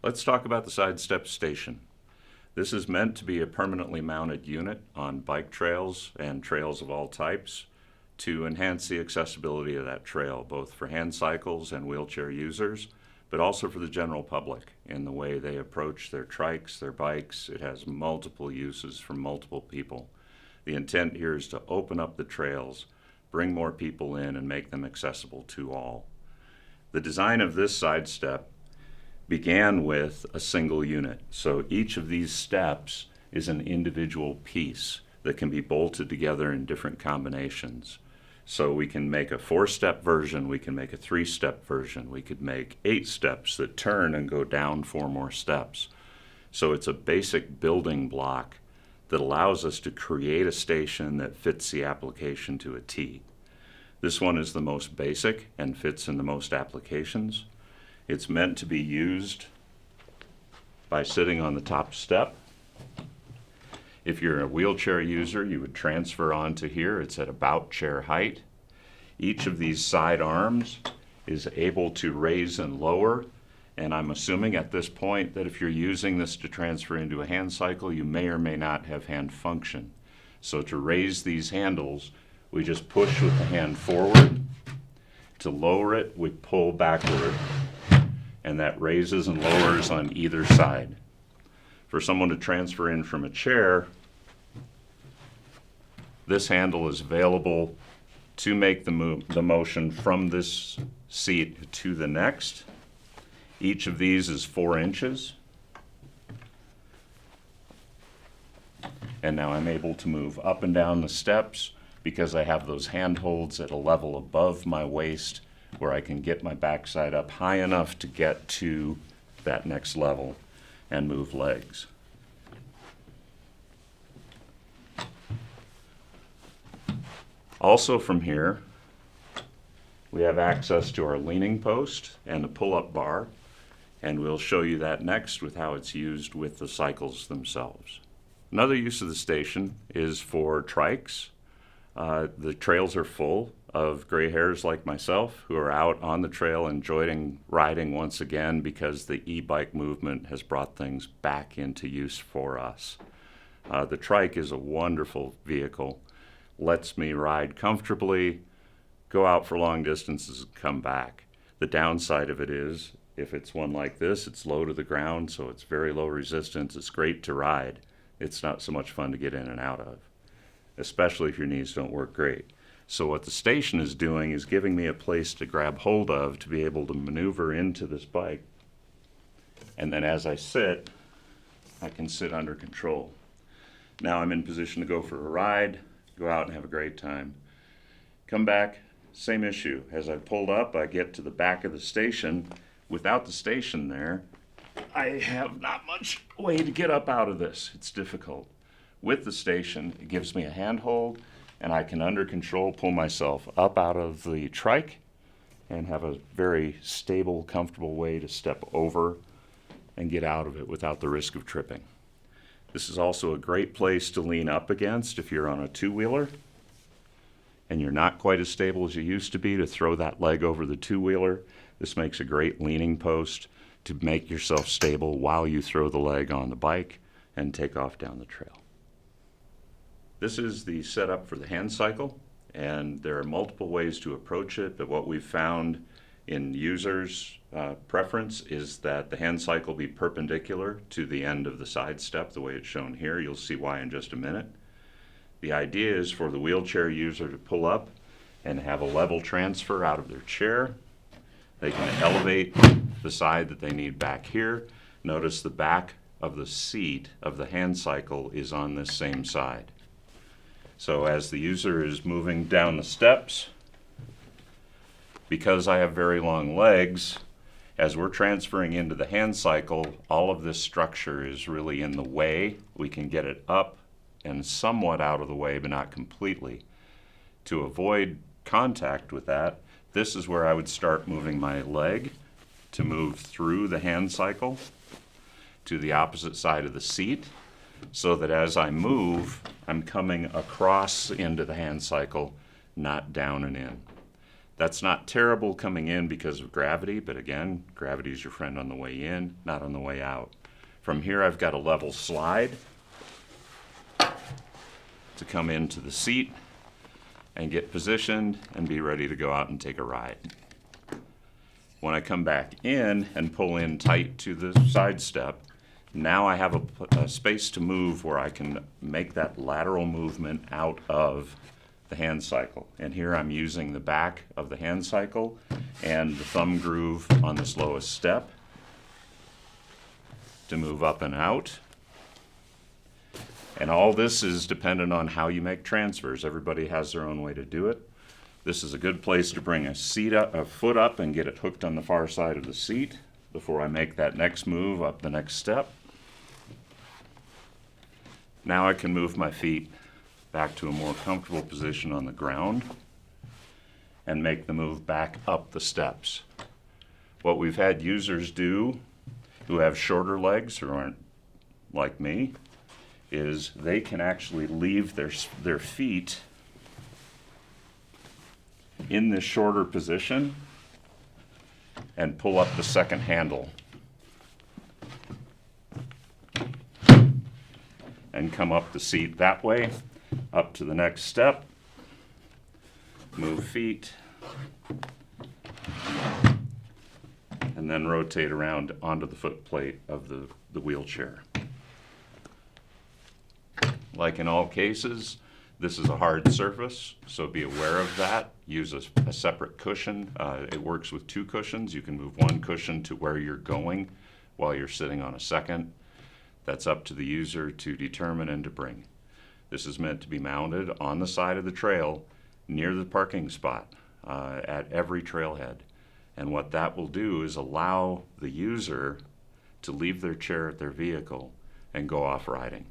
Let's talk about the side step station. This is meant to be a permanently mounted unit on bike trails and trails of all types to enhance the accessibility of that trail, both for hand cycles and wheelchair users, but also for the general public in the way they approach their trikes, their bikes. It has multiple uses for multiple people. The intent here is to open up the trails, bring more people in, and make them accessible to all. The design of this side step began with a single unit. So each of these steps is an individual piece that can be bolted together in different combinations. So we can make a 4-step version, we can make a 3-step version, we could make 8 steps that turn and go down 4 more steps. So it's a basic building block that allows us to create a station that fits the application to a T. This one is the most basic and fits in the most applications. It's meant to be used by sitting on the top step. If you're a wheelchair user, you would transfer onto here. It's at about chair height. Each of these side arms is able to raise and lower, and I'm assuming at this point that if you're using this to transfer into a hand cycle, you may or may not have hand function. So to raise these handles, we just push with the hand forward. To lower it, we pull backward, and that raises and lowers on either side. For someone to transfer in from a chair, this handle is available to make the motion from this seat to the next. Each of these is 4 inches. And now I'm able to move up and down the steps because I have those handholds at a level above my waist where I can get my backside up high enough to get to that next level and move legs. Also from here, we have access to our leaning post and the pull-up bar, and we'll show you that next with how it's used with the cycles themselves. Another use of the station is for trikes. The trails are full of gray hairs like myself who are out on the trail enjoying riding once again because the e-bike movement has brought things back into use for us. The trike is a wonderful vehicle, lets me ride comfortably, go out for long distances and come back. The downside of it is, if it's one like this, it's low to the ground, so it's very low resistance. It's great to ride. It's not so much fun to get in and out of, especially if your knees don't work great. So what the station is doing is giving me a place to grab hold of to be able to maneuver into this bike. And then as I sit, I can sit under control. Now I'm in position to go for a ride, go out and have a great time. Come back, same issue. As I pulled up, I get to the back of the station. Without the station there, I have not much way to get up out of this. It's difficult. With the station, it gives me a handhold, and I can, under control, pull myself up out of the trike and have a very stable, comfortable way to step over and get out of it without the risk of tripping. This is also a great place to lean up against if you're on a two-wheeler and you're not quite as stable as you used to be, to throw that leg over the two-wheeler. This makes a great leaning post to make yourself stable while you throw the leg on the bike and take off down the trail. This is the setup for the hand cycle, and there are multiple ways to approach it, but what we've found in users' preference is that the hand cycle be perpendicular to the end of the side step, the way it's shown here. You'll see why in just a minute. The idea is for the wheelchair user to pull up and have a level transfer out of their chair. They can elevate the side that they need back here. Notice the back of the seat of the hand cycle is on this same side. So as the user is moving down the steps, because I have very long legs, as we're transferring into the hand cycle, all of this structure is really in the way. We can get it up and somewhat out of the way, but not completely. To avoid contact with that, this is where I would start moving my leg to move through the hand cycle to the opposite side of the seat, so that as I move, I'm coming across into the hand cycle, not down and in. That's not terrible coming in because of gravity, but again, gravity is your friend on the way in, not on the way out. From here, I've got a level slide to come into the seat and get positioned and be ready to go out and take a ride. When I come back in and pull in tight to the side step, now I have a space to move where I can make that lateral movement out of the hand cycle. And here I'm using the back of the hand cycle and the thumb groove on this lowest step to move up and out. And all this is dependent on how you make transfers. Everybody has their own way to do it. This is a good place to bring a foot up and get it hooked on the far side of the seat before I make that next move up the next step. Now I can move my feet back to a more comfortable position on the ground and make the move back up the steps. What we've had users do who have shorter legs, who aren't like me, is they can actually leave their feet in this shorter position and pull up the second handle and come up the seat that way, up to the next step, move feet, and then rotate around onto the foot plate of the wheelchair. Like in all cases, this is a hard surface, so be aware of that. Use a separate cushion. It works with 2 cushions. You can move one cushion to where you're going while you're sitting on a second. That's up to the user to determine and to bring. This is meant to be mounted on the side of the trail near the parking spot at every trailhead. And what that will do is allow the user to leave their chair at their vehicle and go off riding.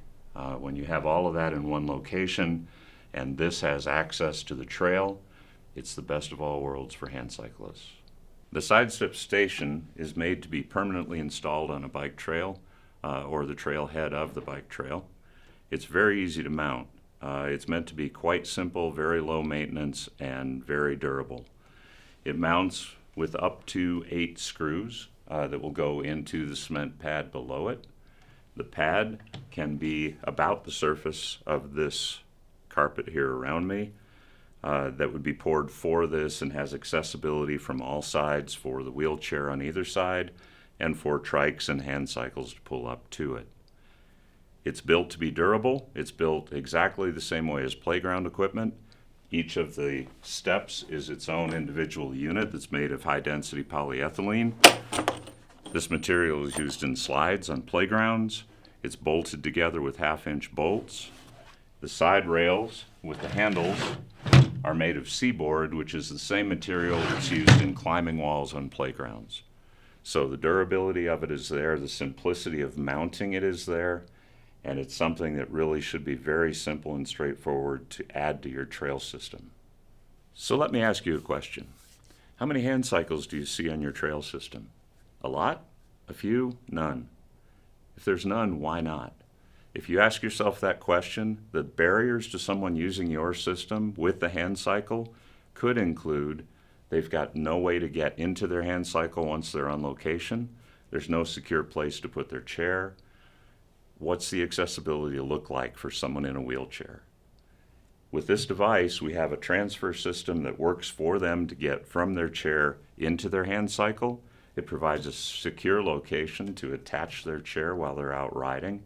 When you have all of that in one location and this has access to the trail, it's the best of all worlds for hand cyclists. The sidestep station is made to be permanently installed on a bike trail or the trailhead of the bike trail. It's very easy to mount. It's meant to be quite simple, very low maintenance, and very durable. It mounts with up to 8 screws that will go into the cement pad below it. The pad can be about the surface of this carpet here around me that would be poured for this and has accessibility from all sides for the wheelchair on either side and for trikes and hand cycles to pull up to it. It's built to be durable. It's built exactly the same way as playground equipment. Each of the steps is its own individual unit that's made of high-density polyethylene. This material is used in slides on playgrounds. It's bolted together with 1/2-inch bolts. The side rails with the handles are made of seaboard, which is the same material that's used in climbing walls on playgrounds. So the durability of it is there, the simplicity of mounting it is there, and it's something that really should be very simple and straightforward to add to your trail system. So let me ask you a question. How many hand cycles do you see on your trail system? A lot? A few? None. If there's none, why not? If you ask yourself that question, the barriers to someone using your system with the hand cycle could include they've got no way to get into their hand cycle once they're on location. There's no secure place to put their chair. What's the accessibility look like for someone in a wheelchair? With this device, we have a transfer system that works for them to get from their chair into their hand cycle. It provides a secure location to attach their chair while they're out riding.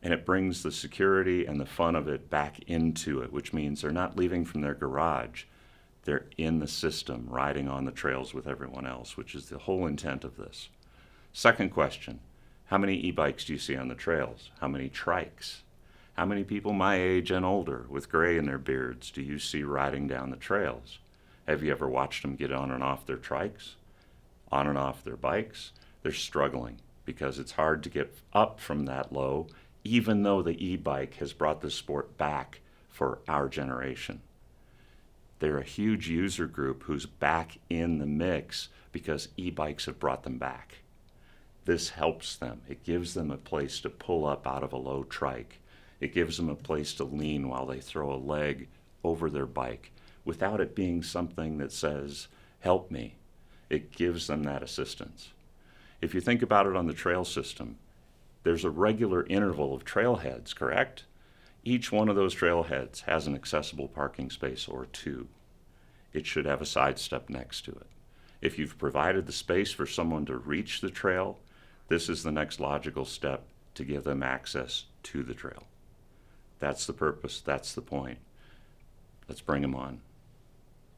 And it brings the security and the fun of it back into it, which means they're not leaving from their garage. They're in the system, riding on the trails with everyone else, which is the whole intent of this. Second question, how many e-bikes do you see on the trails? How many trikes? How many people my age and older with gray in their beards do you see riding down the trails? Have you ever watched them get on and off their trikes? On and off their bikes? They're struggling because it's hard to get up from that low, even though the e-bike has brought the sport back for our generation. They're a huge user group who's back in the mix because e-bikes have brought them back. This helps them. It gives them a place to pull up out of a low trike. It gives them a place to lean while they throw a leg over their bike without it being something that says, help me. It gives them that assistance. If you think about it on the trail system, there's a regular interval of trailheads, correct? Each one of those trailheads has an accessible parking space or two. It should have a side step next to it. If you've provided the space for someone to reach the trail, this is the next logical step to give them access to the trail. That's the purpose, that's the point. Let's bring them on.